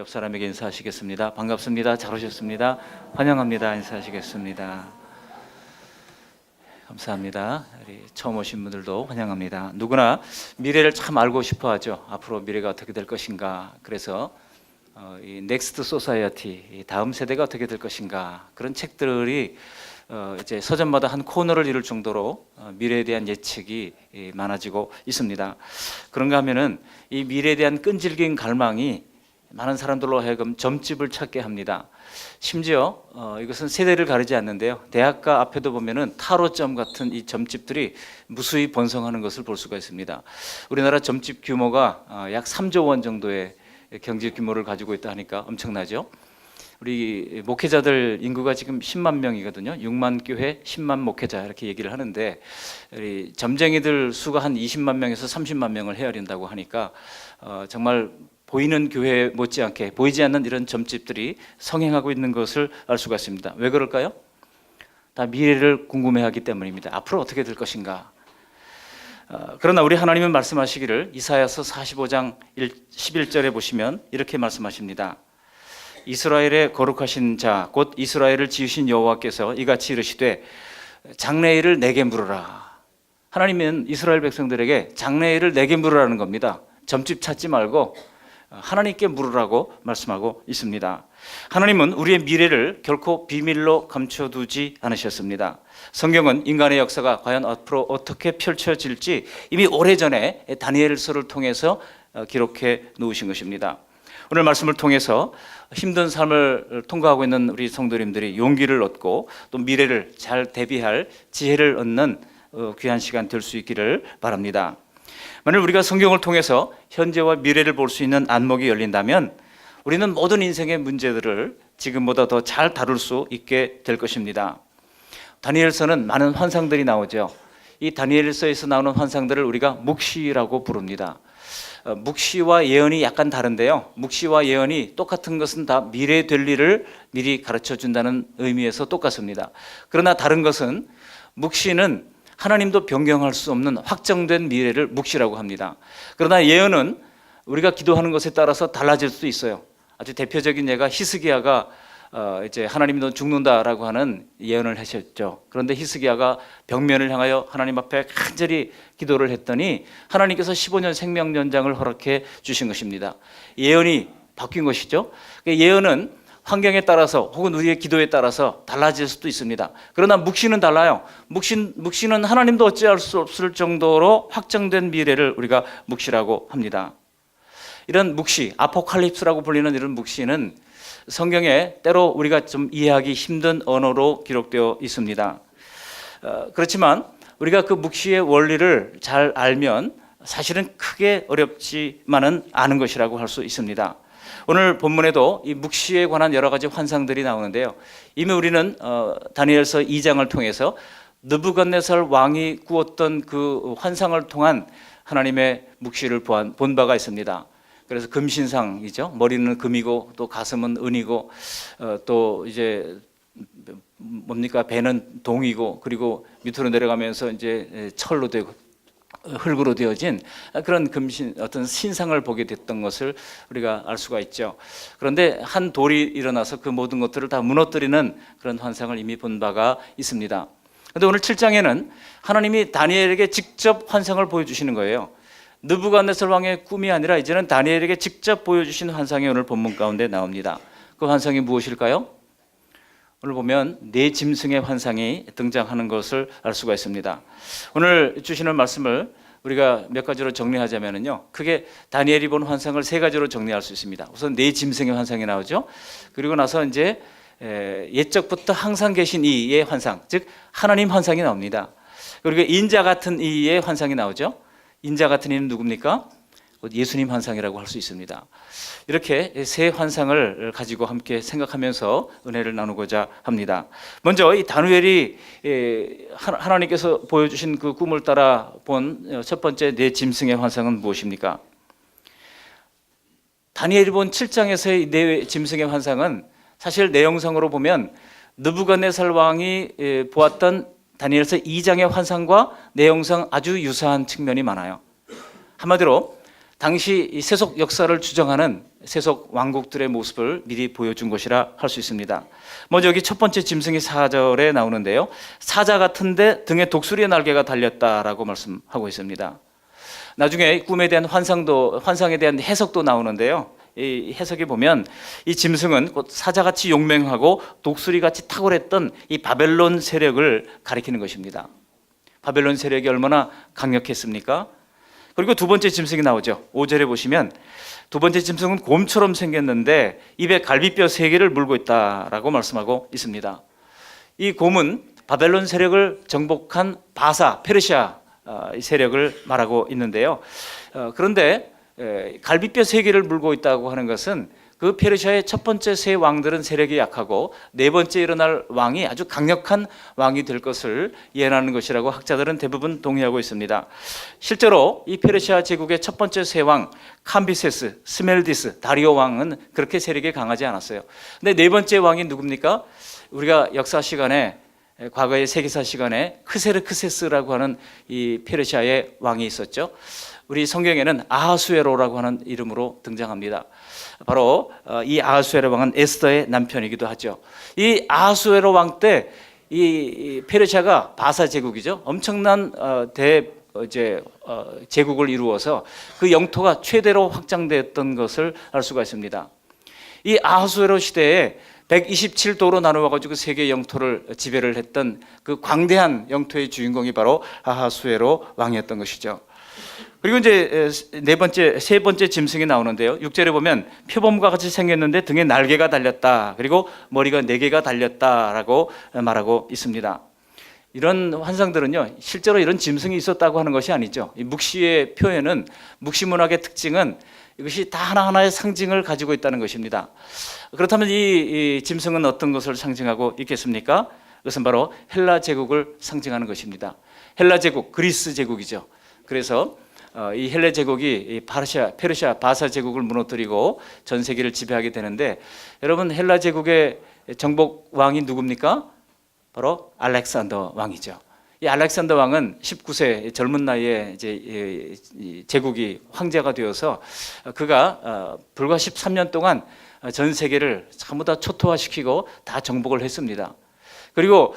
옆 사람에게 인사하시겠습니다. 반갑습니다. 잘 오셨습니다. 환영합니다. 인사하시겠습니다. 감사합니다. 우리 처음 오신 분들도 환영합니다. 누구나 미래를 참 알고 싶어 하죠. 앞으로 미래가 어떻게 될 것인가. 그래서 이 넥스트 소사이어티, 다음 세대가 어떻게 될 것인가, 그런 책들이 이제 서점마다 한 코너를 이룰 정도로 미래에 대한 예측이 많아지고 있습니다. 그런가 하면은 이 미래에 대한 끈질긴 갈망이 많은 사람들로 하여금 점집을 찾게 합니다. 심지어 이것은 세대를 가리지 않는데요. 대학가 앞에도 보면은 타로점 같은 이 점집들이 무수히 번성하는 것을 볼 수가 있습니다. 우리나라 점집 규모가 약 3조 원 정도의 경제 규모를 가지고 있다 하니까 엄청나죠. 우리 목회자들 인구가 지금 10만 명이거든요. 6만 교회 10만 목회자 이렇게 얘기를 하는데, 우리 점쟁이들 수가 한 20만 명에서 30만 명을 헤아린다고 하니까 정말 보이는 교회 못지않게 보이지 않는 이런 점집들이 성행하고 있는 것을 알 수가 있습니다. 왜 그럴까요? 다 미래를 궁금해하기 때문입니다. 앞으로 어떻게 될 것인가. 그러나 우리 하나님은 말씀하시기를 이사야서 45장 11절에 보시면 이렇게 말씀하십니다. 이스라엘의 거룩하신 자 곧 이스라엘을 지으신 여호와께서 이같이 이르시되 장래일을 내게 물으라. 하나님은 이스라엘 백성들에게 장래일을 내게 물으라는 겁니다. 점집 찾지 말고 하나님께 물으라고 말씀하고 있습니다. 하나님은 우리의 미래를 결코 비밀로 감춰두지 않으셨습니다. 성경은 인간의 역사가 과연 앞으로 어떻게 펼쳐질지 이미 오래전에 다니엘서를 통해서 기록해 놓으신 것입니다. 오늘 말씀을 통해서 힘든 삶을 통과하고 있는 우리 성도님들이 용기를 얻고 또 미래를 잘 대비할 지혜를 얻는 귀한 시간 될 수 있기를 바랍니다. 만일 우리가 성경을 통해서 현재와 미래를 볼 수 있는 안목이 열린다면 우리는 모든 인생의 문제들을 지금보다 더 잘 다룰 수 있게 될 것입니다. 다니엘서는 많은 환상들이 나오죠. 이 다니엘서에서 나오는 환상들을 우리가 묵시라고 부릅니다. 묵시와 예언이 약간 다른데요. 묵시와 예언이 똑같은 것은 다 미래 될 일을 미리 가르쳐 준다는 의미에서 똑같습니다. 그러나 다른 것은 묵시는 하나님도 변경할 수 없는 확정된 미래를 묵시라고 합니다. 그러나 예언은 우리가 기도하는 것에 따라서 달라질 수도 있어요. 아주 대표적인 예가 히스기야가 이제 하나님이 너 죽는다라고 하는 예언을 하셨죠. 그런데 히스기야가 벽면을 향하여 하나님 앞에 간절히 기도를 했더니 하나님께서 15년 생명 연장을 허락해 주신 것입니다. 예언이 바뀐 것이죠. 예언은 환경에 따라서 혹은 우리의 기도에 따라서 달라질 수도 있습니다. 그러나 묵시는 달라요. 묵시는 하나님도 어찌할 수 없을 정도로 확정된 미래를 우리가 묵시라고 합니다. 이런 묵시, 아포칼립스라고 불리는 이런 묵시는 성경에 때로 우리가 좀 이해하기 힘든 언어로 기록되어 있습니다. 그렇지만 우리가 그 묵시의 원리를 잘 알면 사실은 크게 어렵지만은 않은 것이라고 할 수 있습니다. 오늘 본문에도 이 묵시에 관한 여러 가지 환상들이 나오는데요. 이미 우리는 다니엘서 2장을 통해서 느부갓네살 왕이 꾸었던 그 환상을 통한 하나님의 묵시를 본 바가 있습니다. 그래서 금신상이죠. 머리는 금이고 또 가슴은 은이고 또 이제 뭡니까, 배는 동이고 그리고 밑으로 내려가면서 이제 철로 되고 흙으로 되어진 그런 금신, 어떤 신상을 보게 됐던 것을 우리가 알 수가 있죠. 그런데 한 돌이 일어나서 그 모든 것들을 다 무너뜨리는 그런 환상을 이미 본 바가 있습니다. 그런데 오늘 7장에는 하나님이 다니엘에게 직접 환상을 보여주시는 거예요. 느부갓네살 왕의 꿈이 아니라 이제는 다니엘에게 직접 보여주신 환상이 오늘 본문 가운데 나옵니다. 그 환상이 무엇일까요? 오늘 보면 네 짐승의 환상이 등장하는 것을 알 수가 있습니다. 오늘 주시는 말씀을 우리가 몇 가지로 정리하자면요, 크게 다니엘이 본 환상을 세 가지로 정리할 수 있습니다. 우선 네 짐승의 환상이 나오죠. 그리고 나서 이제 옛적부터 항상 계신 이의 환상, 즉 하나님 환상이 나옵니다. 그리고 인자 같은 이의 환상이 나오죠. 인자 같은 이는 누굽니까? 예수님 환상이라고 할 수 있습니다. 이렇게 세 환상을 가지고 함께 생각하면서 은혜를 나누고자 합니다. 먼저 이 다니엘이 하나님께서 보여주신 그 꿈을 따라 본 첫 번째 네 짐승의 환상은 무엇입니까? 다니엘이 본 7장에서의 네 짐승의 환상은 사실 내용상으로 보면 느부갓네살 왕이 보았던 다니엘서 2장의 환상과 내용상 아주 유사한 측면이 많아요. 한마디로 당시 이 세속 역사를 주장하는 세속 왕국들의 모습을 미리 보여준 것이라 할 수 있습니다. 먼저 여기 첫 번째 짐승이 4절에 나오는데요. 사자 같은데 등에 독수리의 날개가 달렸다라고 말씀하고 있습니다. 나중에 꿈에 대한 환상에 대한 해석도 나오는데요. 이 해석에 보면 이 짐승은 곧 사자같이 용맹하고 독수리같이 탁월했던 이 바벨론 세력을 가리키는 것입니다. 바벨론 세력이 얼마나 강력했습니까? 그리고 두 번째 짐승이 나오죠. 5절에 보시면 두 번째 짐승은 곰처럼 생겼는데 입에 갈비뼈 3개를 물고 있다라고 말씀하고 있습니다. 이 곰은 바벨론 세력을 정복한 바사, 페르시아 세력을 말하고 있는데요. 그런데 갈비뼈 3개를 물고 있다고 하는 것은 그 페르시아의 첫 번째 세 왕들은 세력이 약하고 네 번째 일어날 왕이 아주 강력한 왕이 될 것을 예언하는 것이라고 학자들은 대부분 동의하고 있습니다. 실제로 이 페르시아 제국의 첫 번째 세 왕 캄비세스, 스멜디스, 다리오 왕은 그렇게 세력이 강하지 않았어요. 근데 네 번째 왕이 누굽니까? 우리가 역사 시간에 과거의 세계사 시간에 크세르크세스라고 하는 이 페르시아의 왕이 있었죠. 우리 성경에는 아하수에로라고 하는 이름으로 등장합니다. 바로 이 아하수에로 왕은 에스더의 남편이기도 하죠. 이 아하수에로 왕 때 이 페르시아가 바사 제국이죠. 엄청난 제국을 이루어서 그 영토가 최대로 확장되었던 것을 알 수가 있습니다. 이 아하수에로 시대에 127도로 나누어 가지고 세계 영토를 지배를 했던 그 광대한 영토의 주인공이 바로 아하수에로 왕이었던 것이죠. 그리고 이제 세 번째 짐승이 나오는데요. 6절에 보면 표범과 같이 생겼는데 등에 날개가 달렸다. 그리고 머리가 4개가 달렸다라고 말하고 있습니다. 이런 환상들은요, 실제로 이런 짐승이 있었다고 하는 것이 아니죠. 이 묵시의 표현은, 묵시 문학의 특징은 이것이 다 하나하나의 상징을 가지고 있다는 것입니다. 그렇다면 이 짐승은 어떤 것을 상징하고 있겠습니까? 그것은 바로 헬라 제국을 상징하는 것입니다. 헬라 제국, 그리스 제국이죠. 그래서 이 헬라 제국이 페르시아 바사 제국을 무너뜨리고 전 세계를 지배하게 되는데, 여러분 헬라 제국의 정복 왕이 누굽니까? 바로 알렉산더 왕이죠. 이 알렉산더 왕은 19세 젊은 나이에 이제 제국이 황제가 되어서 그가 불과 13년 동안 전 세계를 전부 다 초토화시키고 다 정복을 했습니다. 그리고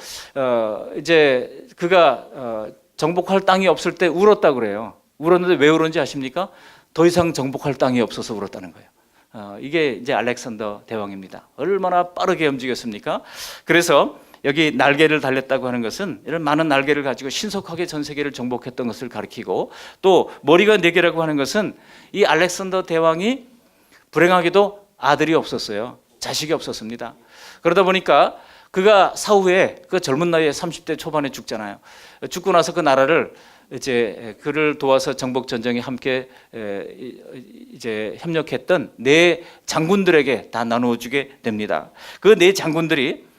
이제 그가 정복할 땅이 없을 때 울었다 그래요. 울었는데 왜 울었는지 아십니까? 더 이상 정복할 땅이 없어서 울었다는 거예요. 이게 이제 알렉산더 대왕입니다. 얼마나 빠르게 움직였습니까? 그래서 여기 날개를 달렸다고 하는 것은 이런 많은 날개를 가지고 신속하게 전 세계를 정복했던 것을 가리키고, 또 머리가 4개라고 하는 것은 이 알렉산더 대왕이 불행하게도 아들이 없었어요. 자식이 없었습니다. 그러다 보니까 그가 사후에 그 젊은 나이에 30대 초반에 죽잖아요. 죽고 나서 그 나라를 이제 그를 도와서 정복 전쟁에 함께 이제 협력했던 4장군들에게 다 나누어주게 됩니다. 그 4장군들이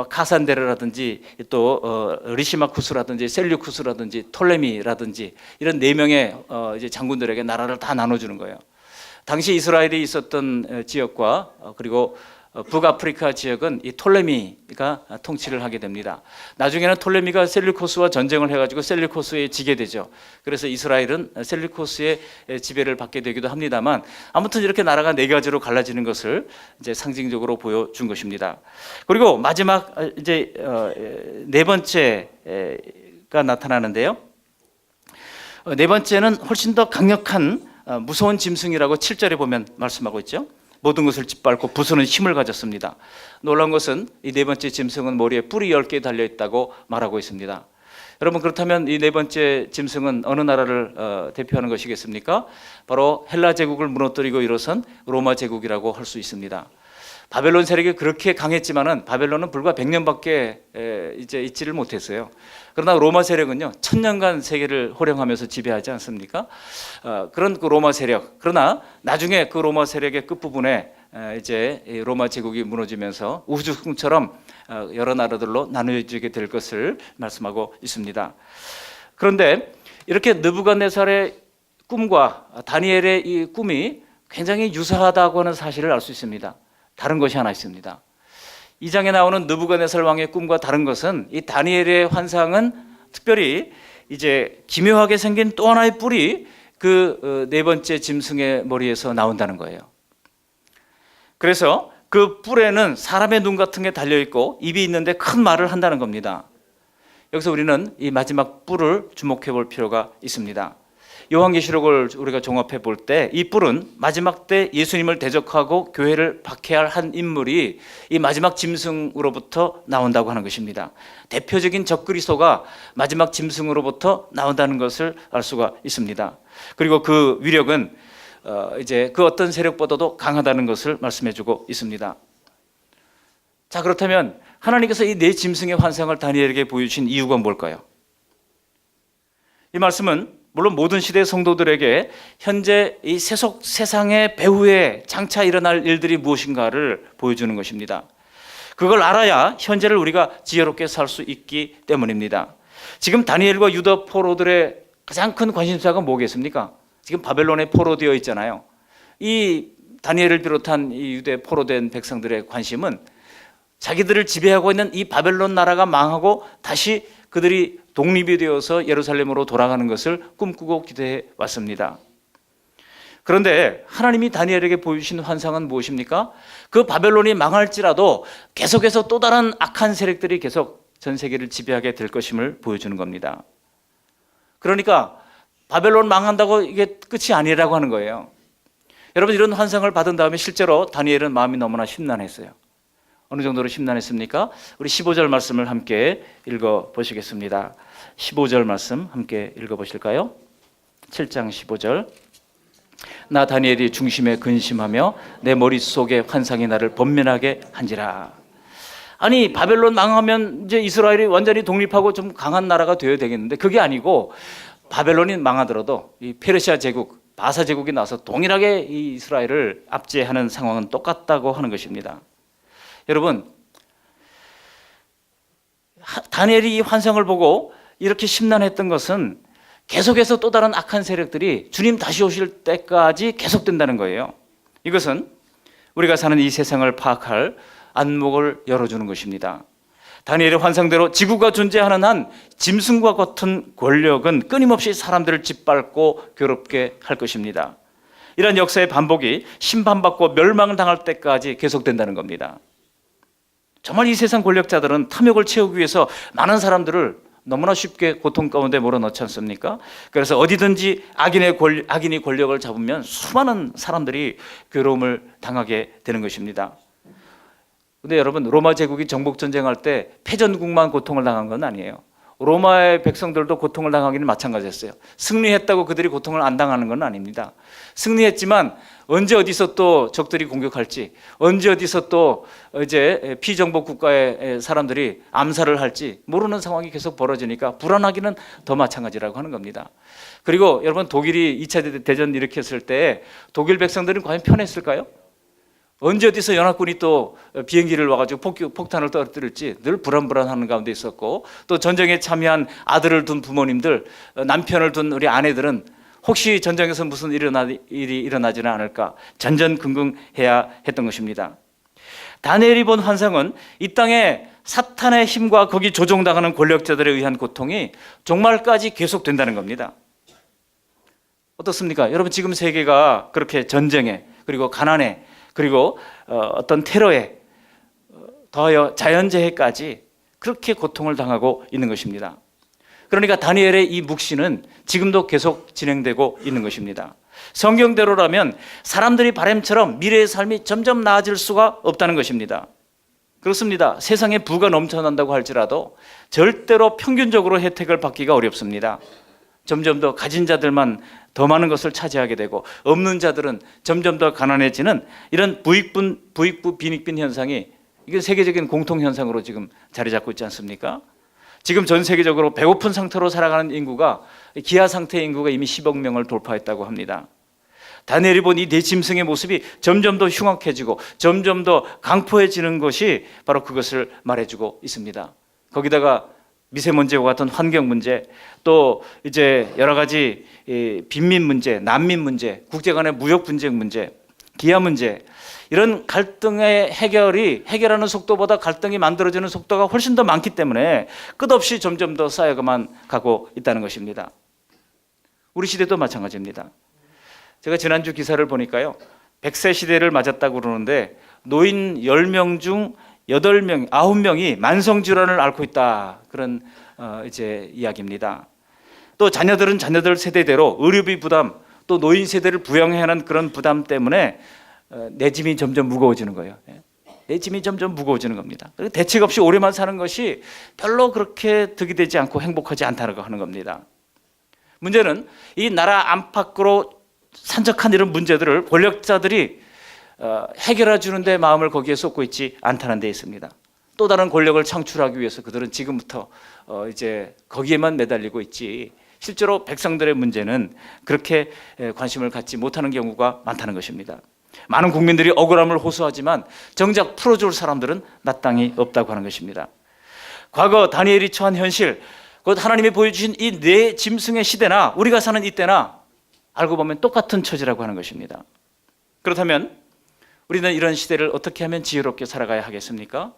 카산데르라든지 또 리시마쿠스라든지 셀류쿠스라든지 톨레미라든지 이런 4명의 이제 장군들에게 나라를 다 나눠주는 거예요. 당시 이스라엘이 있었던 지역과 그리고 북아프리카 지역은 이 톨레미가 통치를 하게 됩니다. 나중에는 톨레미가 셀류코스와 전쟁을 해가지고 셀류코스에 지게 되죠. 그래서 이스라엘은 셀류코스의 지배를 받게 되기도 합니다만, 아무튼 이렇게 나라가 4가지로 갈라지는 것을 이제 상징적으로 보여준 것입니다. 그리고 마지막 이제 4번째가 나타나는데요. 4번째는 훨씬 더 강력한 무서운 짐승이라고 7절에 보면 말씀하고 있죠. 모든 것을 짓밟고 부수는 힘을 가졌습니다. 놀라운 것은 이 4번째 짐승은 머리에 뿔이 10개 달려있다고 말하고 있습니다. 여러분, 그렇다면 이 4번째 짐승은 어느 나라를 대표하는 것이겠습니까? 바로 헬라 제국을 무너뜨리고 일어선 로마 제국이라고 할 수 있습니다. 바벨론 세력이 그렇게 강했지만은 바벨론은 불과 100년밖에 이제 있지를 못했어요. 그러나 로마 세력은요 1000년간 세계를 호령하면서 지배하지 않습니까? 그런 그 로마 세력. 그러나 나중에 그 로마 세력의 끝부분에 이제 로마 제국이 무너지면서 우주궁처럼 여러 나라들로 나누어지게 될 것을 말씀하고 있습니다. 그런데 이렇게 느부갓네살의 꿈과 다니엘의 이 꿈이 굉장히 유사하다고 하는 사실을 알 수 있습니다. 다른 것이 하나 있습니다. 2장에 나오는 느부갓네살 왕의 꿈과 다른 것은, 이 다니엘의 환상은 특별히 이제 기묘하게 생긴 또 하나의 뿔이 그 네 번째 짐승의 머리에서 나온다는 거예요. 그래서 그 뿔에는 사람의 눈 같은 게 달려있고 입이 있는데 큰 말을 한다는 겁니다. 여기서 우리는 이 마지막 뿔을 주목해 볼 필요가 있습니다. 요한계시록을 우리가 종합해 볼 때 이 뿔은 마지막 때 예수님을 대적하고 교회를 박해할 한 인물이 이 마지막 짐승으로부터 나온다고 하는 것입니다. 대표적인 적그리스도가 마지막 짐승으로부터 나온다는 것을 알 수가 있습니다. 그리고 그 위력은 이제 그 어떤 세력보다도 강하다는 것을 말씀해주고 있습니다. 자, 그렇다면 하나님께서 이 네 짐승의 환상을 다니엘에게 보여주신 이유가 뭘까요? 이 말씀은 물론 모든 시대의 성도들에게 현재 이 세상의 배후에 장차 일어날 일들이 무엇인가를 보여주는 것입니다. 그걸 알아야 현재를 우리가 지혜롭게 살 수 있기 때문입니다. 지금 다니엘과 유다 포로들의 가장 큰 관심사가 뭐겠습니까? 지금 바벨론에 포로되어 있잖아요. 이 다니엘을 비롯한 이 유대 포로된 백성들의 관심은 자기들을 지배하고 있는 이 바벨론 나라가 망하고 다시 그들이 독립이 되어서 예루살렘으로 돌아가는 것을 꿈꾸고 기대해 왔습니다. 그런데 하나님이 다니엘에게 보여주신 환상은 무엇입니까? 그 바벨론이 망할지라도 계속해서 또 다른 악한 세력들이 계속 전 세계를 지배하게 될 것임을 보여주는 겁니다. 그러니까 바벨론 망한다고 이게 끝이 아니라고 하는 거예요. 여러분, 이런 환상을 받은 다음에 실제로 다니엘은 마음이 너무나 심란했어요. 어느 정도로 심란했습니까? 우리 15절 말씀을 함께 읽어보시겠습니다. 15절 말씀 함께 읽어보실까요? 7장 15절. 나 다니엘이 중심에 근심하며 내 머릿속에 환상이 나를 번면하게 한지라. 아니, 바벨론 망하면 이제 이스라엘이 완전히 독립하고 좀 강한 나라가 되어야 되겠는데 그게 아니고 바벨론이 망하더라도 이 페르시아 제국, 바사 제국이 나서 동일하게 이 이스라엘을 압제하는 상황은 똑같다고 하는 것입니다. 여러분, 다니엘이 이 환상을 보고 이렇게 심란했던 것은 계속해서 또 다른 악한 세력들이 주님 다시 오실 때까지 계속된다는 거예요. 이것은 우리가 사는 이 세상을 파악할 안목을 열어주는 것입니다. 다니엘의 환상대로 지구가 존재하는 한 짐승과 같은 권력은 끊임없이 사람들을 짓밟고 괴롭게 할 것입니다. 이런 역사의 반복이 심판받고 멸망을 당할 때까지 계속된다는 겁니다. 정말 이 세상 권력자들은 탐욕을 채우기 위해서 많은 사람들을 너무나 쉽게 고통 가운데 몰아넣지 않습니까? 그래서 어디든지 악인이 권력을 잡으면 수많은 사람들이 괴로움을 당하게 되는 것입니다. 근데 여러분, 로마 제국이 정복 전쟁할 때 패전국만 고통을 당한 건 아니에요. 로마의 백성들도 고통을 당하기는 마찬가지였어요. 승리했다고 그들이 고통을 안 당하는 건 아닙니다. 승리했지만 언제 어디서 또 적들이 공격할지, 언제 어디서 또 이제 피정복 국가의 사람들이 암살을 할지 모르는 상황이 계속 벌어지니까 불안하기는 더 마찬가지라고 하는 겁니다. 그리고 여러분, 독일이 2차 대전 일으켰을 때 독일 백성들은 과연 편했을까요? 언제 어디서 연합군이 또 비행기를 와가지고 폭탄을 떨어뜨릴지 늘 불안불안하는 가운데 있었고, 또 전쟁에 참여한 아들을 둔 부모님들, 남편을 둔 우리 아내들은 혹시 전쟁에서 무슨 일이 일어나지는 않을까 전전긍긍해야 했던 것입니다. 다니엘이 본 환상은 이 땅에 사탄의 힘과 거기 조종당하는 권력자들에 의한 고통이 종말까지 계속된다는 겁니다. 어떻습니까? 여러분, 지금 세계가 그렇게 전쟁에, 그리고 가난에, 그리고 어떤 테러에, 더하여 자연재해까지 그렇게 고통을 당하고 있는 것입니다. 그러니까 다니엘의 이 묵시는 지금도 계속 진행되고 있는 것입니다. 성경대로라면 사람들이 바람처럼 미래의 삶이 점점 나아질 수가 없다는 것입니다. 그렇습니다. 세상에 부가 넘쳐난다고 할지라도 절대로 평균적으로 혜택을 받기가 어렵습니다. 점점 더 가진 자들만 더 많은 것을 차지하게 되고 없는 자들은 점점 더 가난해지는 이런 부익부 빈익빈 현상이, 이게 세계적인 공통현상으로 지금 자리 잡고 있지 않습니까? 지금 전 세계적으로 배고픈 상태로 살아가는 인구가, 기아 상태의 인구가 이미 10억 명을 돌파했다고 합니다. 다니엘이 본 이 네 짐승의 모습이 점점 더 흉악해지고 점점 더 강포해지는 것이 바로 그것을 말해주고 있습니다. 거기다가 미세먼지와 같은 환경 문제, 또 이제 여러 가지 빈민 문제, 난민 문제, 국제 간의 무역 분쟁 문제, 기아 문제, 이런 갈등의 해결하는 속도보다 갈등이 만들어지는 속도가 훨씬 더 많기 때문에 끝없이 점점 더 쌓여가만 가고 있다는 것입니다. 우리 시대도 마찬가지입니다. 제가 지난주 기사를 보니까요, 100세 시대를 맞았다고 그러는데 노인 10명 중 8명, 9명이 만성질환을 앓고 있다, 그런 이제 이야기입니다. 또 자녀들은 자녀들 세대대로 의료비 부담, 또 노인 세대를 부양해야 하는 그런 부담 때문에 내 짐이 점점 무거워지는 거예요. 내 짐이 점점 무거워지는 겁니다. 대책 없이 오래만 사는 것이 별로 그렇게 득이 되지 않고 행복하지 않다고 하는 겁니다. 문제는 이 나라 안팎으로 산적한 이런 문제들을 권력자들이 해결해 주는데 마음을 거기에 쏟고 있지 않다는 데 있습니다. 또 다른 권력을 창출하기 위해서 그들은 지금부터 이제 거기에만 매달리고 있지, 실제로 백성들의 문제는 그렇게 관심을 갖지 못하는 경우가 많다는 것입니다. 많은 국민들이 억울함을 호소하지만 정작 풀어줄 사람들은 마땅히 없다고 하는 것입니다. 과거 다니엘이 처한 현실, 곧 하나님이 보여주신 이 네 짐승의 시대나 우리가 사는 이때나 알고 보면 똑같은 처지라고 하는 것입니다. 그렇다면 우리는 이런 시대를 어떻게 하면 지혜롭게 살아가야 하겠습니까?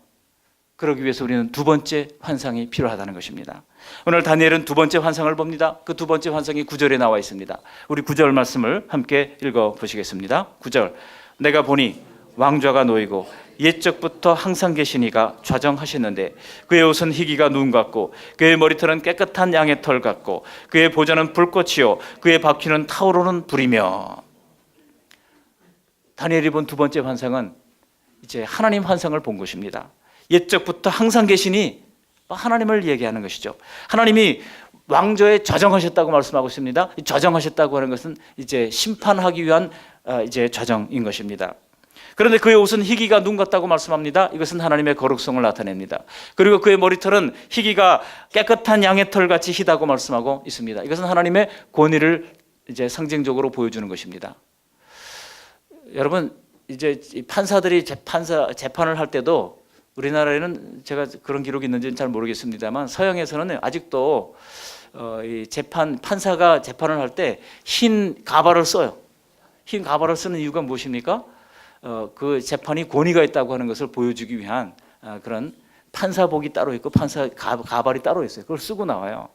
그러기 위해서 우리는 두 번째 환상이 필요하다는 것입니다. 오늘 다니엘은 두 번째 환상을 봅니다. 그 두 번째 환상이 9절에 나와 있습니다. 우리 9절 말씀을 함께 읽어보시겠습니다. 9절, 내가 보니 왕좌가 놓이고 옛적부터 항상 계신 이가 좌정하셨는데 그의 옷은 희기가 눈 같고 그의 머리털은 깨끗한 양의 털 같고 그의 보좌는 불꽃이요 그의 바퀴는 타오르는 불이며. 다니엘이 본 두 번째 환상은 이제 하나님 환상을 본 것입니다. 옛적부터 항상 계시니 하나님을 얘기하는 것이죠. 하나님이 왕좌에 좌정하셨다고 말씀하고 있습니다. 좌정하셨다고 하는 것은 이제 심판하기 위한 이제 좌정인 것입니다. 그런데 그의 옷은 희기가 눈 같다고 말씀합니다. 이것은 하나님의 거룩성을 나타냅니다. 그리고 그의 머리털은 희기가 깨끗한 양의 털같이 희다고 말씀하고 있습니다. 이것은 하나님의 권위를 이제 상징적으로 보여주는 것입니다. 여러분, 이제 판사들이 재판을 할 때도 우리나라에는 제가 그런 기록이 있는지는 잘 모르겠습니다만 서양에서는 아직도 이 판사가 재판을 할 때 흰 가발을 써요. 흰 가발을 쓰는 이유가 무엇입니까? 그 재판이 권위가 있다고 하는 것을 보여주기 위한 그런 판사복이 따로 있고 판사 가발이 따로 있어요. 그걸 쓰고 나와요.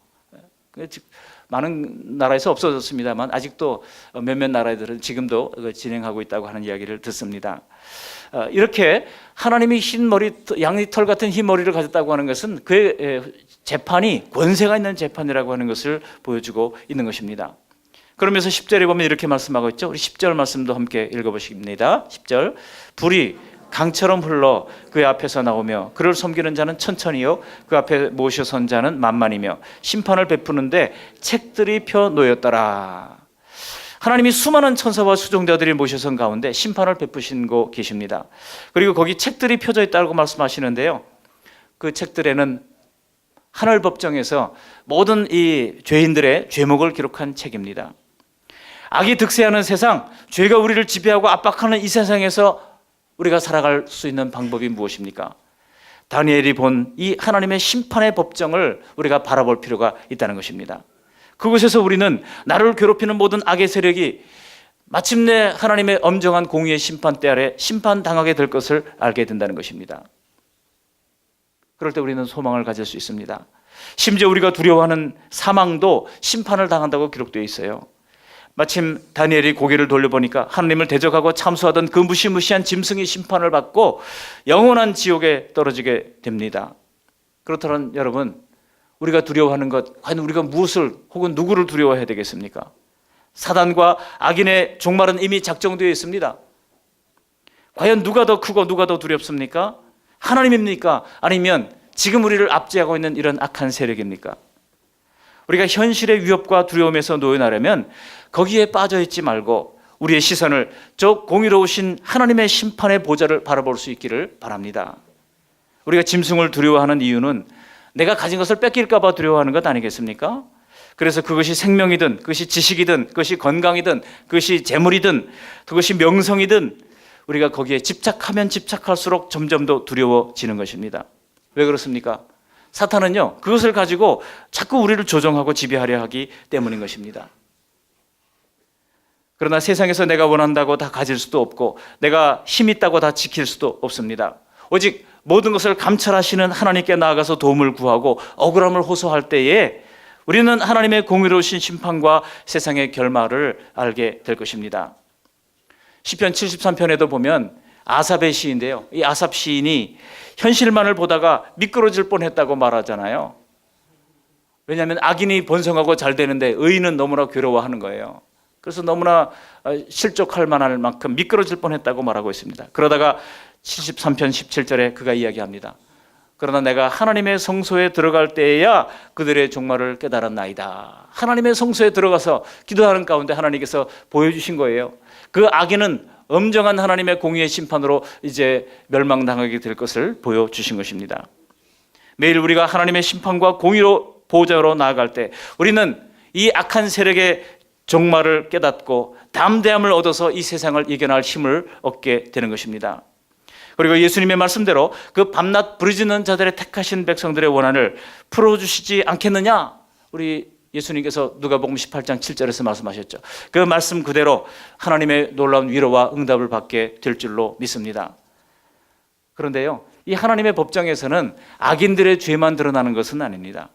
많은 나라에서 없어졌습니다만 아직도 몇몇 나라들은 지금도 진행하고 있다고 하는 이야기를 듣습니다. 이렇게 하나님이 양의 털 같은 흰 머리를 가졌다고 하는 것은 그의 재판이 권세가 있는 재판이라고 하는 것을 보여주고 있는 것입니다. 그러면서 10절에 보면 이렇게 말씀하고 있죠. 우리 10절 말씀도 함께 읽어보십니다. 10절, 불이 강처럼 흘러 그의 앞에서 나오며 그를 섬기는 자는 천천히요 그 앞에 모셔 선 자는 만만이며 심판을 베푸는데 책들이 펴 놓였더라. 하나님이 수많은 천사와 수종자들이 모셔선 가운데 심판을 베푸시고 계십니다. 그리고 거기 책들이 펴져 있다고 말씀하시는데요, 그 책들에는 하늘 법정에서 모든 이 죄인들의 죄목을 기록한 책입니다. 악이 득세하는 세상, 죄가 우리를 지배하고 압박하는 이 세상에서 우리가 살아갈 수 있는 방법이 무엇입니까? 다니엘이 본 이 하나님의 심판의 법정을 우리가 바라볼 필요가 있다는 것입니다. 그곳에서 우리는 나를 괴롭히는 모든 악의 세력이 마침내 하나님의 엄정한 공의의 심판대 아래 심판당하게 될 것을 알게 된다는 것입니다. 그럴 때 우리는 소망을 가질 수 있습니다. 심지어 우리가 두려워하는 사망도 심판을 당한다고 기록되어 있어요. 마침 다니엘이 고개를 돌려보니까 하나님을 대적하고 참수하던 그 무시무시한 짐승이 심판을 받고 영원한 지옥에 떨어지게 됩니다. 그렇다면 여러분, 우리가 두려워하는 것, 과연 우리가 무엇을 혹은 누구를 두려워해야 되겠습니까? 사단과 악인의 종말은 이미 작정되어 있습니다. 과연 누가 더 크고 누가 더 두렵습니까? 하나님입니까? 아니면 지금 우리를 압제하고 있는 이런 악한 세력입니까? 우리가 현실의 위협과 두려움에서 놓여나려면 거기에 빠져있지 말고 우리의 시선을 저 공의로우신 하나님의 심판의 보좌를 바라볼 수 있기를 바랍니다. 우리가 짐승을 두려워하는 이유는 내가 가진 것을 뺏길까 봐 두려워하는 것 아니겠습니까? 그래서 그것이 생명이든 그것이 지식이든 그것이 건강이든 그것이 재물이든 그것이 명성이든 우리가 거기에 집착하면 집착할수록 점점 더 두려워지는 것입니다. 왜 그렇습니까? 사탄은요, 그것을 가지고 자꾸 우리를 조종하고 지배하려 하기 때문인 것입니다. 그러나 세상에서 내가 원한다고 다 가질 수도 없고 내가 힘 있다고 다 지킬 수도 없습니다. 오직 모든 것을 감찰하시는 하나님께 나아가서 도움을 구하고 억울함을 호소할 때에 우리는 하나님의 공의로우신 심판과 세상의 결말을 알게 될 것입니다. 시편 73편에도 보면 아삽의 시인데요, 이 아삽 시인이 현실만을 보다가 미끄러질 뻔했다고 말하잖아요. 왜냐하면 악인이 번성하고 잘 되는데 의인은 너무나 괴로워하는 거예요. 그래서 너무나 실족할 만할 만큼 미끄러질 뻔했다고 말하고 있습니다. 그러다가 73편 17절에 그가 이야기합니다. 그러나 내가 하나님의 성소에 들어갈 때에야 그들의 종말을 깨달았나이다. 하나님의 성소에 들어가서 기도하는 가운데 하나님께서 보여주신 거예요. 그 악인은 엄정한 하나님의 공의의 심판으로 이제 멸망당하게 될 것을 보여주신 것입니다. 매일 우리가 하나님의 심판과 공의로 보좌로 나아갈 때 우리는 이 악한 세력의 종말을 깨닫고 담대함을 얻어서 이 세상을 이겨낼 힘을 얻게 되는 것입니다. 그리고 예수님의 말씀대로 그 밤낮 부르짖는 자들의 택하신 백성들의 원한을 풀어주시지 않겠느냐? 우리 예수님께서 누가복음 18장 7절에서 말씀하셨죠. 그 말씀 그대로 하나님의 놀라운 위로와 응답을 받게 될 줄로 믿습니다. 그런데요, 이 하나님의 법정에서는 악인들의 죄만 드러나는 것은 아닙니다.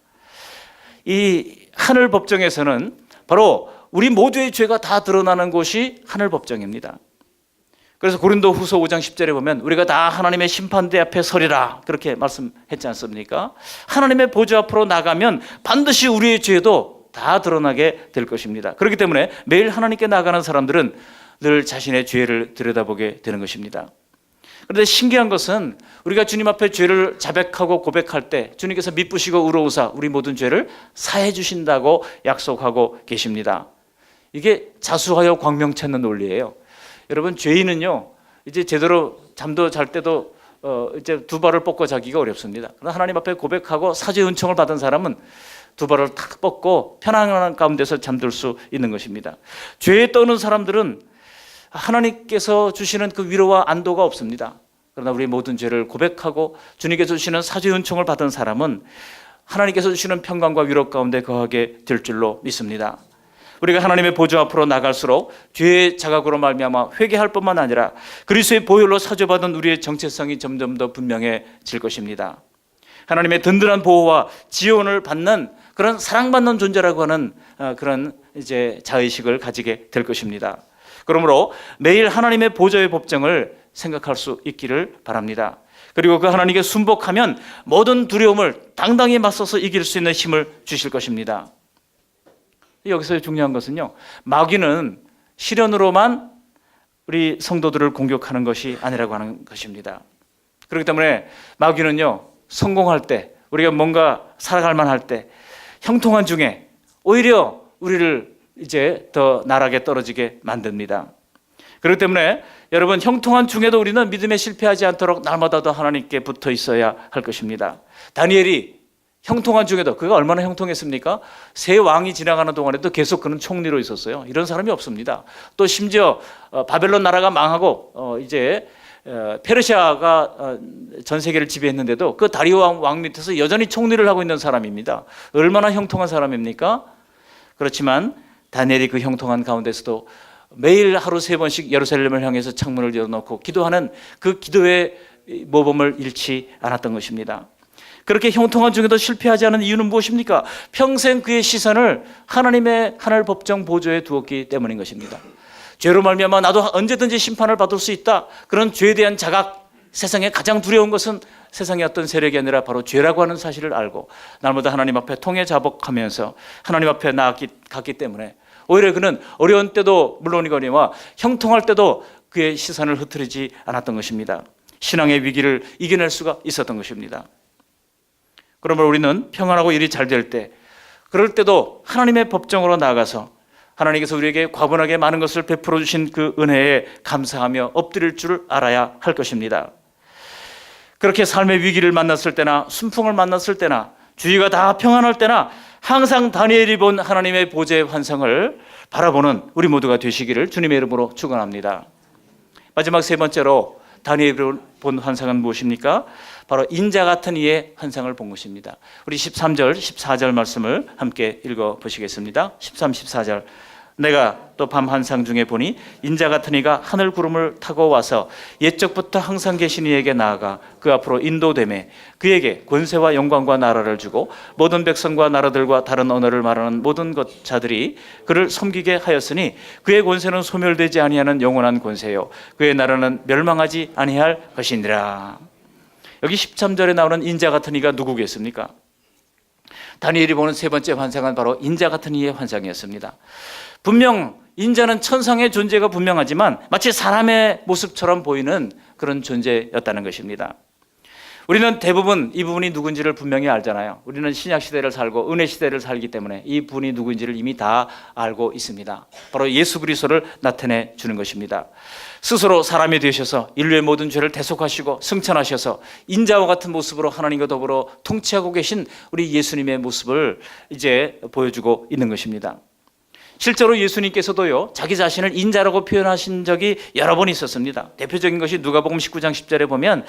이 하늘 법정에서는 바로 우리 모두의 죄가 다 드러나는 곳이 하늘 법정입니다. 그래서 고린도후서 5장 10절에 보면 우리가 다 하나님의 심판대 앞에 서리라 그렇게 말씀했지 않습니까? 하나님의 보좌 앞으로 나가면 반드시 우리의 죄도 다 드러나게 될 것입니다. 그렇기 때문에 매일 하나님께 나가는 사람들은 늘 자신의 죄를 들여다보게 되는 것입니다. 그런데 신기한 것은 우리가 주님 앞에 죄를 자백하고 고백할 때 주님께서 미쁘시고 의로우사 우리 모든 죄를 사해 주신다고 약속하고 계십니다. 이게 자수하여 광명 찾는 논리예요. 여러분, 죄인은요 이제 제대로 잠도 잘 때도 이제 두 발을 뻗고 자기가 어렵습니다. 그러나 하나님 앞에 고백하고 사죄 은총을 받은 사람은 두 발을 탁 뻗고 편안한 가운데서 잠들 수 있는 것입니다. 죄에 떠는 사람들은 하나님께서 주시는 그 위로와 안도가 없습니다. 그러나 우리 모든 죄를 고백하고 주님께서 주시는 사죄 은총을 받은 사람은 하나님께서 주시는 평강과 위로 가운데 거하게 될 줄로 믿습니다. 우리가 하나님의 보좌 앞으로 나갈수록 죄의 자각으로 말미암아 회개할 뿐만 아니라 그리스도의 보혈로 사죄받은 우리의 정체성이 점점 더 분명해질 것입니다. 하나님의 든든한 보호와 지원을 받는 그런 사랑받는 존재라고 하는 그런 이제 자의식을 가지게 될 것입니다. 그러므로 매일 하나님의 보좌의 법정을 생각할 수 있기를 바랍니다. 그리고 그 하나님께 순복하면 모든 두려움을 당당히 맞서서 이길 수 있는 힘을 주실 것입니다. 여기서 중요한 것은요, 마귀는 시련으로만 우리 성도들을 공격하는 것이 아니라고 하는 것입니다. 그렇기 때문에 마귀는요, 성공할 때, 우리가 뭔가 살아갈 만할 때 형통한 중에 오히려 우리를 이제 더 나락에 떨어지게 만듭니다. 그렇기 때문에 여러분, 형통한 중에도 우리는 믿음에 실패하지 않도록 날마다 더 하나님께 붙어 있어야 할 것입니다. 다니엘이 형통한 중에도, 그가 얼마나 형통했습니까? 세 왕이 지나가는 동안에도 계속 그는 총리로 있었어요. 이런 사람이 없습니다. 또 심지어 바벨론 나라가 망하고 이제 페르시아가 전 세계를 지배했는데도 그 다리오 왕 밑에서 여전히 총리를 하고 있는 사람입니다. 얼마나 형통한 사람입니까? 그렇지만 다니엘이 그 형통한 가운데서도 매일 하루 3번씩 예루살렘을 향해서 창문을 열어놓고 기도하는 그 기도의 모범을 잃지 않았던 것입니다. 그렇게 형통한 중에도 실패하지 않은 이유는 무엇입니까? 평생 그의 시선을 하나님의 하늘 법정 보좌에 두었기 때문인 것입니다. 죄로 말미암아 나도 언제든지 심판을 받을 수 있다, 그런 죄에 대한 자각, 세상에 가장 두려운 것은 세상의 어떤 세력이 아니라 바로 죄라고 하는 사실을 알고 날마다 하나님 앞에 통해 자복하면서 하나님 앞에 나아갔기 때문에 오히려 그는 어려운 때도 물론이거니와 형통할 때도 그의 시선을 흐트리지 않았던 것입니다. 신앙의 위기를 이겨낼 수가 있었던 것입니다. 그러므로 우리는 평안하고 일이 잘 될 때, 그럴 때도 하나님의 법정으로 나아가서 하나님께서 우리에게 과분하게 많은 것을 베풀어 주신 그 은혜에 감사하며 엎드릴 줄 알아야 할 것입니다. 그렇게 삶의 위기를 만났을 때나 순풍을 만났을 때나 주위가 다 평안할 때나 항상 다니엘이 본 하나님의 보좌의 환상을 바라보는 우리 모두가 되시기를 주님의 이름으로 축원합니다. 마지막 세 번째로 다니엘이 본 환상은 무엇입니까? 바로 인자 같은 이의 환상을 본 것입니다. 우리 13절, 14절 말씀을 함께 읽어보시겠습니다. 13, 14절 내가 또 밤 환상 중에 보니 인자 같은 이가 하늘 구름을 타고 와서 옛적부터 항상 계신 이에게 나아가 그 앞으로 인도되매 그에게 권세와 영광과 나라를 주고 모든 백성과 나라들과 다른 언어를 말하는 모든 자들이 그를 섬기게 하였으니 그의 권세는 소멸되지 아니하는 영원한 권세요 그의 나라는 멸망하지 아니할 것이니라. 여기 13절에 나오는 인자 같은 이가 누구겠습니까? 다니엘이 보는 세 번째 환상은 바로 인자 같은 이의 환상이었습니다. 분명 인자는 천상의 존재가 분명하지만 마치 사람의 모습처럼 보이는 그런 존재였다는 것입니다. 우리는 대부분 이 부분이 누군지를 분명히 알잖아요. 우리는 신약 시대를 살고 은혜 시대를 살기 때문에 이 분이 누구인지를 이미 다 알고 있습니다. 바로 예수 그리스도를 나타내 주는 것입니다. 스스로 사람이 되셔서 인류의 모든 죄를 대속하시고 승천하셔서 인자와 같은 모습으로 하나님과 더불어 통치하고 계신 우리 예수님의 모습을 이제 보여주고 있는 것입니다. 실제로 예수님께서도요 자기 자신을 인자라고 표현하신 적이 여러 번 있었습니다. 대표적인 것이 누가복음 19장 10절에 보면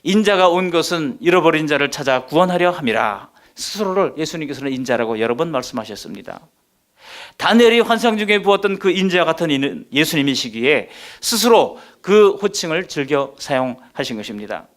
인자가 온 것은 잃어버린 자를 찾아 구원하려 함이라. 스스로를 예수님께서는 인자라고 여러 번 말씀하셨습니다. 다니엘이 환상 중에 보았던 그 인자 같은 이는 예수님이시기에 스스로 그 호칭을 즐겨 사용하신 것입니다.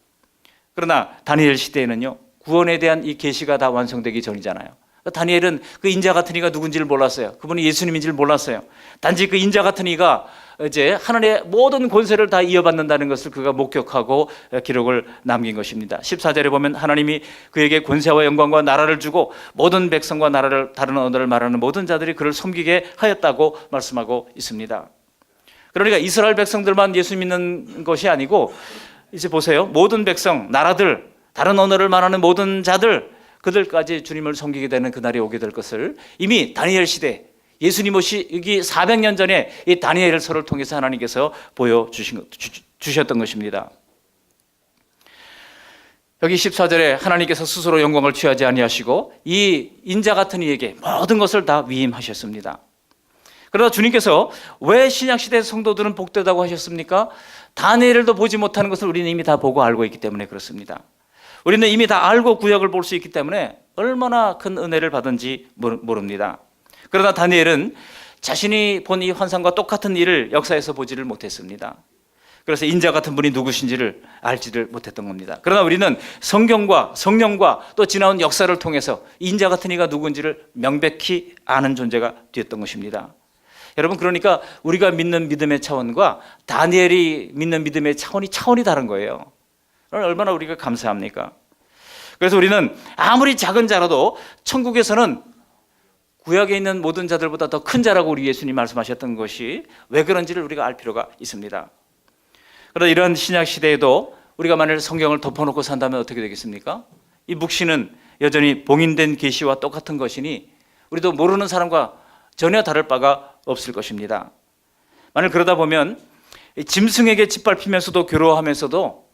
그러나 다니엘 시대에는요 구원에 대한 이 계시가 다 완성되기 전이잖아요. 다니엘은 그 인자 같은 이가 누군지를 몰랐어요. 그분이 예수님인지를 몰랐어요. 단지 그 인자 같은 이가 이제 하늘의 모든 권세를 다 이어받는다는 것을 그가 목격하고 기록을 남긴 것입니다. 14절에 보면 하나님이 그에게 권세와 영광과 나라를 주고 모든 백성과 나라를 다른 언어를 말하는 모든 자들이 그를 섬기게 하였다고 말씀하고 있습니다. 그러니까 이스라엘 백성들만 예수 믿는 것이 아니고 이제 보세요. 모든 백성, 나라들, 다른 언어를 말하는 모든 자들 그들까지 주님을 섬기게 되는 그날이 오게 될 것을 이미 다니엘 시대 예수님 오시기 400년 전에 이 다니엘서를 통해서 하나님께서 보여주셨던 것입니다. 여기 14절에 하나님께서 스스로 영광을 취하지 아니하시고 이 인자 같은 이에게 모든 것을 다 위임하셨습니다. 그러나 주님께서 왜 신약시대 성도들은 복되다고 하셨습니까? 다니엘도 보지 못하는 것을 우리는 이미 다 보고 알고 있기 때문에 그렇습니다. 우리는 이미 다 알고 구약을 볼 수 있기 때문에 얼마나 큰 은혜를 받은지 모릅니다. 그러나 다니엘은 자신이 본 이 환상과 똑같은 일을 역사에서 보지를 못했습니다. 그래서 인자 같은 분이 누구신지를 알지를 못했던 겁니다. 그러나 우리는 성경과 성령과 또 지나온 역사를 통해서 인자 같은 이가 누군지를 명백히 아는 존재가 되었던 것입니다. 여러분, 그러니까 우리가 믿는 믿음의 차원과 다니엘이 믿는 믿음의 차원이 다른 거예요. 얼마나 우리가 감사합니까? 그래서 우리는 아무리 작은 자라도 천국에서는 구약에 있는 모든 자들보다 더 큰 자라고 우리 예수님 말씀하셨던 것이 왜 그런지를 우리가 알 필요가 있습니다. 그러나 이런 신약 시대에도 우리가 만일 성경을 덮어놓고 산다면 어떻게 되겠습니까? 이 묵시는 여전히 봉인된 계시와 똑같은 것이니 우리도 모르는 사람과 전혀 다를 바가 없을 것입니다. 만일 그러다 보면 짐승에게 짓밟히면서도 괴로워하면서도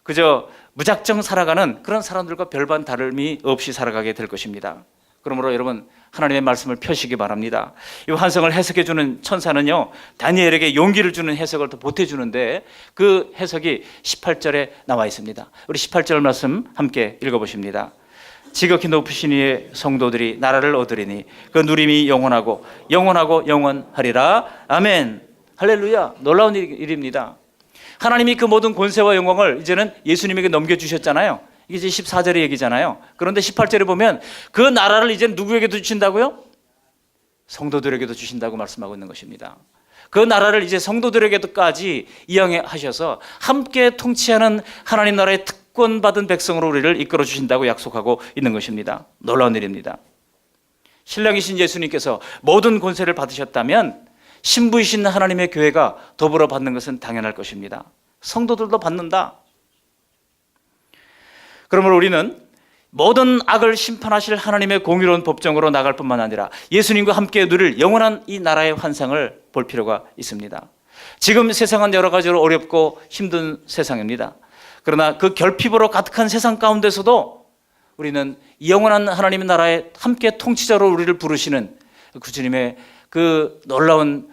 그저 무작정 살아가는 그런 사람들과 별반 다름이 없이 살아가게 될 것입니다. 그러므로 여러분, 하나님의 말씀을 펴시기 바랍니다. 이 환상을 해석해 주는 천사는요, 다니엘에게 용기를 주는 해석을 더 보태주는데 그 해석이 18절에 나와 있습니다. 우리 18절 말씀 함께 읽어보십니다. 지극히 높으신 이의 성도들이 나라를 얻으리니 그 누림이 영원하고 영원하고 영원하리라. 아멘. 할렐루야. 놀라운 일입니다. 하나님이 그 모든 권세와 영광을 이제는 예수님에게 넘겨주셨잖아요. 이게 이제 14절의 얘기잖아요. 그런데 18절에 보면 그 나라를 이제 누구에게도 주신다고요? 성도들에게도 주신다고 말씀하고 있는 것입니다. 그 나라를 이제 성도들에게도까지 이양하셔서 함께 통치하는 하나님 나라의 특권받은 백성으로 우리를 이끌어 주신다고 약속하고 있는 것입니다. 놀라운 일입니다. 신랑이신 예수님께서 모든 권세를 받으셨다면 신부이신 하나님의 교회가 더불어 받는 것은 당연할 것입니다. 성도들도 받는다. 그러므로 우리는 모든 악을 심판하실 하나님의 공의로운 법정으로 나갈 뿐만 아니라 예수님과 함께 누릴 영원한 이 나라의 환상을 볼 필요가 있습니다. 지금 세상은 여러 가지로 어렵고 힘든 세상입니다. 그러나 그 결핍으로 가득한 세상 가운데서도 우리는 영원한 하나님의 나라의 함께 통치자로 우리를 부르시는 그 주님의 그 놀라운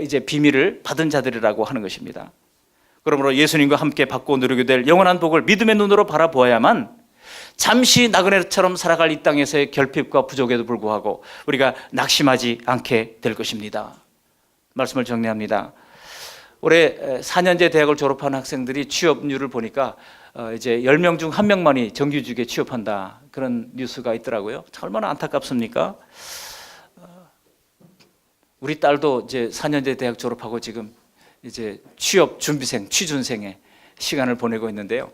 이제 비밀을 받은 자들이라고 하는 것입니다. 그러므로 예수님과 함께 받고 누리게 될 영원한 복을 믿음의 눈으로 바라보아야만 잠시 나그네처럼 살아갈 이 땅에서의 결핍과 부족에도 불구하고 우리가 낙심하지 않게 될 것입니다. 말씀을 정리합니다. 올해 4년제 대학을 졸업한 학생들이 취업률을 보니까 이제 10명 중 1명만이 정규직에 취업한다, 그런 뉴스가 있더라고요. 얼마나 안타깝습니까? 우리 딸도 이제 4년제 대학 졸업하고 지금 이제 취업 준비생, 취준생의 시간을 보내고 있는데요.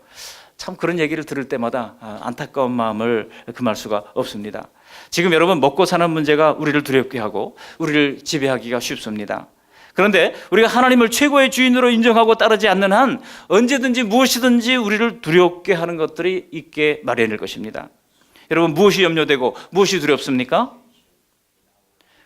참 그런 얘기를 들을 때마다 안타까운 마음을 금할 수가 없습니다. 지금 여러분, 먹고 사는 문제가 우리를 두렵게 하고 우리를 지배하기가 쉽습니다. 그런데 우리가 하나님을 최고의 주인으로 인정하고 따르지 않는 한 언제든지 무엇이든지 우리를 두렵게 하는 것들이 있게 마련일 것입니다. 여러분, 무엇이 염려되고 무엇이 두렵습니까?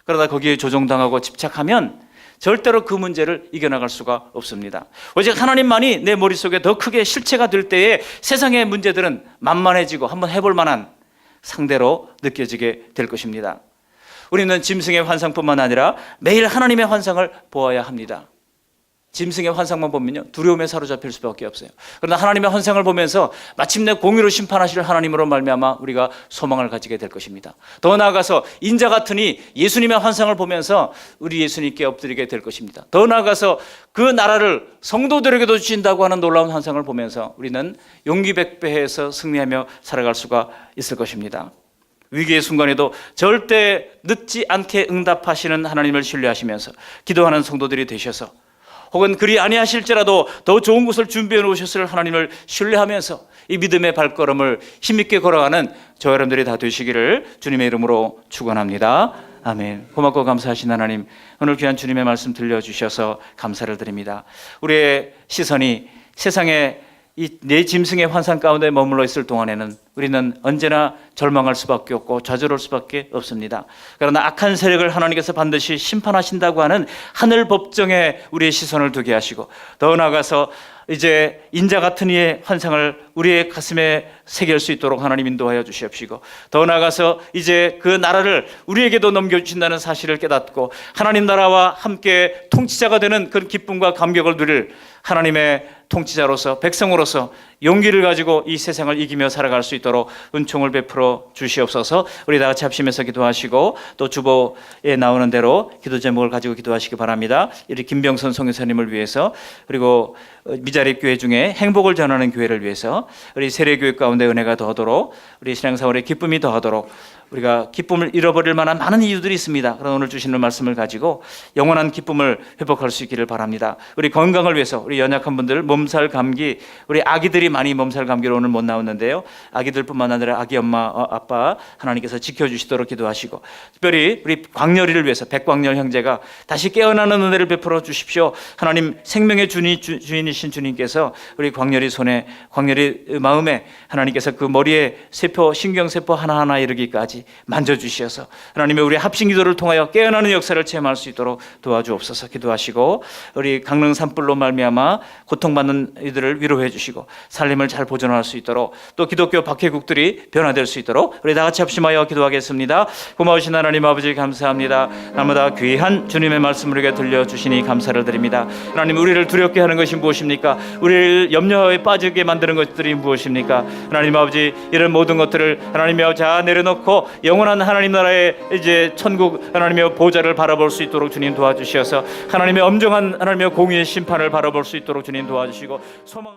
그러다 거기에 조종당하고 집착하면 절대로 그 문제를 이겨나갈 수가 없습니다. 오직 하나님만이 내 머릿속에 더 크게 실체가 될 때에 세상의 문제들은 만만해지고 한번 해볼 만한 상대로 느껴지게 될 것입니다. 우리는 짐승의 환상뿐만 아니라 매일 하나님의 환상을 보아야 합니다. 짐승의 환상만 보면요, 두려움에 사로잡힐 수밖에 없어요. 그러나 하나님의 환상을 보면서 마침내 공의로 심판하실 하나님으로 말미암아 우리가 소망을 가지게 될 것입니다. 더 나아가서 인자 같으니 예수님의 환상을 보면서 우리 예수님께 엎드리게 될 것입니다. 더 나아가서 그 나라를 성도들에게도 주신다고 하는 놀라운 환상을 보면서 우리는 용기 백배해서 승리하며 살아갈 수가 있을 것입니다. 위기의 순간에도 절대 늦지 않게 응답하시는 하나님을 신뢰하시면서 기도하는 성도들이 되셔서, 혹은 그리 아니하실지라도 더 좋은 곳을 준비해 놓으셨을 하나님을 신뢰하면서 이 믿음의 발걸음을 힘있게 걸어가는 저 여러분들이 다 되시기를 주님의 이름으로 축원합니다. 아멘. 고맙고 감사하신 하나님, 오늘 귀한 주님의 말씀 들려주셔서 감사를 드립니다. 우리의 시선이 세상에 이 내 짐승의 환상 가운데 머물러 있을 동안에는 우리는 언제나 절망할 수밖에 없고 좌절할 수밖에 없습니다. 그러나 악한 세력을 하나님께서 반드시 심판하신다고 하는 하늘 법정에 우리의 시선을 두게 하시고, 더 나아가서 이제 인자 같은 이의 환상을 우리의 가슴에 새길 수 있도록 하나님 인도하여 주시옵시고, 더 나아가서 이제 그 나라를 우리에게도 넘겨주신다는 사실을 깨닫고 하나님 나라와 함께 통치자가 되는 그런 기쁨과 감격을 누릴 하나님의 통치자로서, 백성으로서 용기를 가지고 이 세상을 이기며 살아갈 수 있도록 은총을 베풀어 주시옵소서. 우리 다 같이 합심해서 기도하시고 또 주보에 나오는 대로 기도 제목을 가지고 기도하시기 바랍니다. 우리 김병선 선교사님을 위해서, 그리고 미자립 교회 중에 행복을 전하는 교회를 위해서, 우리 세례교회 가운데 은혜가 더하도록, 우리 신앙생활에 기쁨이 더하도록, 우리가 기쁨을 잃어버릴 만한 많은 이유들이 있습니다. 그런 오늘 주시는 말씀을 가지고 영원한 기쁨을 회복할 수 있기를 바랍니다. 우리 건강을 위해서, 우리 연약한 분들, 몸살 감기, 우리 아기들이 많이 몸살 감기로 오늘 못 나왔는데요, 아기들뿐만 아니라 아기 엄마 아빠 하나님께서 지켜주시도록 기도하시고, 특별히 우리 광렬이를 위해서 백광렬 형제가 다시 깨어나는 은혜를 베풀어 주십시오. 하나님 생명의 주인이신 주님께서 우리 광렬이 손에, 광렬이 마음에 하나님께서 그 머리에 세포, 신경세포 하나하나 이르기까지 만져주셔서 하나님의 우리 합심기도를 통하여 깨어나는 역사를 체험할 수 있도록 도와주옵소서. 기도하시고, 우리 강릉 산불로 말미암아 고통받는 이들을 위로해 주시고 살림을 잘 보존할 수 있도록, 또 기독교 박해국들이 변화될 수 있도록 우리 다 같이 합심하여 기도하겠습니다. 고마우신 하나님 아버지 감사합니다. 날마다 귀한 주님의 말씀을 우리에게 들려주시니 감사를 드립니다. 하나님, 우리를 두렵게 하는 것이 무엇입니까? 우리를 염려에 빠지게 만드는 것들이 무엇입니까? 하나님 아버지, 이런 모든 것들을 하나님의 자 내려놓고 영원한 하나님 나라의 이제 천국 하나님의 보좌를 바라볼 수 있도록 주님 도와주셔서 하나님의 엄정한 하나님의 공의의 심판을 바라볼 수 있도록 주님 도와주시고 소망